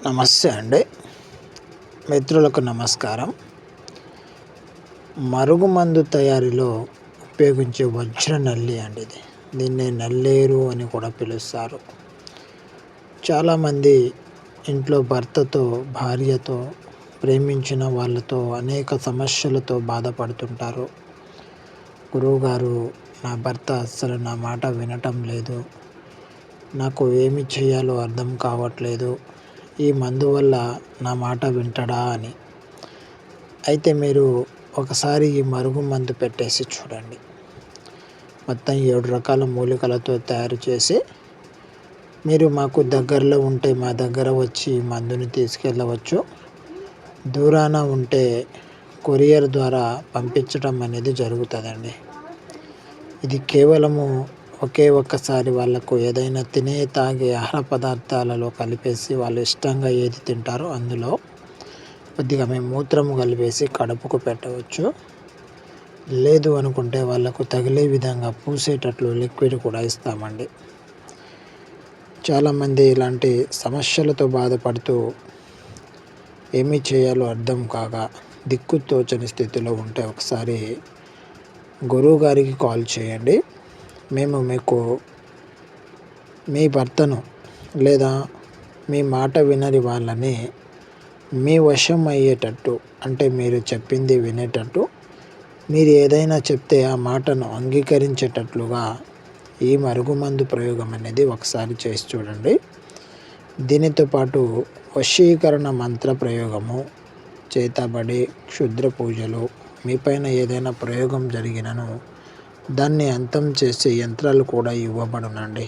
నమస్తే అండి. మిత్రులకు నమస్కారం. మరుగుమందు తయారీలో ఉపయోగించే వజ్ర నల్లి అండి ఇది. దీన్ని నల్లేరు అని కూడా పిలుస్తారు. చాలామంది ఇంట్లో భర్తతో, భార్యతో, ప్రేమించిన వాళ్ళతో అనేక సమస్యలతో బాధపడుతుంటారు. గురువుగారు, నా భర్త అస్సలు నా మాట వినటం లేదు, నాకు ఏమి చేయాలో అర్థం కావట్లేదు, ఈ మందు వల్ల నా మాట వింటడా అని. అయితే మీరు ఒకసారి ఈ మరుగు మందు పెట్టేసి చూడండి. మొత్తం 7 రకాల మూలికలతో తయారు చేసి మీరు మాకు దగ్గరలో ఉంటే మా దగ్గర వచ్చి ఈ మందుని తీసుకెళ్ళవచ్చు. దూరాన ఉంటే కొరియర్ ద్వారా పంపించడం అనేది జరుగుతుందండి. ఇది కేవలము ఒక్కసారి వాళ్ళకు ఏదైనా తినే తాగే ఆహార పదార్థాలలో కలిపేసి వాళ్ళు ఇష్టంగా ఏది తింటారో అందులో కొద్దిగా మేము మూత్రము కలిపేసి కడుపుకు పెట్టవచ్చు. లేదు అనుకుంటే వాళ్ళకు తగిలే విధంగా పూసేటట్లు లిక్విడ్ కూడా ఇస్తామండి. చాలామంది ఇలాంటి సమస్యలతో బాధపడుతూ ఏమీ చేయాలో అర్థం కాక దిక్కుతోచని స్థితిలో ఉంటే ఒకసారి గురువు గారికి కాల్ చేయండి. మేము మీకు మీ భర్తను లేదా మీ మాట వినని వాళ్ళని మీ వశం అయ్యేటట్టు, అంటే మీరు చెప్పింది వినేటట్టు, మీరు ఏదైనా చెప్తే ఆ మాటను అంగీకరించేటట్లుగా ఈ మరుగుమందు ప్రయోగం అనేది ఒకసారి చేసి చూడండి. దీనితో పాటు వశీకరణ మంత్ర ప్రయోగము, చేతబడి, క్షుద్ర పూజలు, మీపైన ఏదైనా ప్రయోగం జరిగినను దాన్ని అంతం చేసే యంత్రాలు కూడా ఇవ్వబడునండి.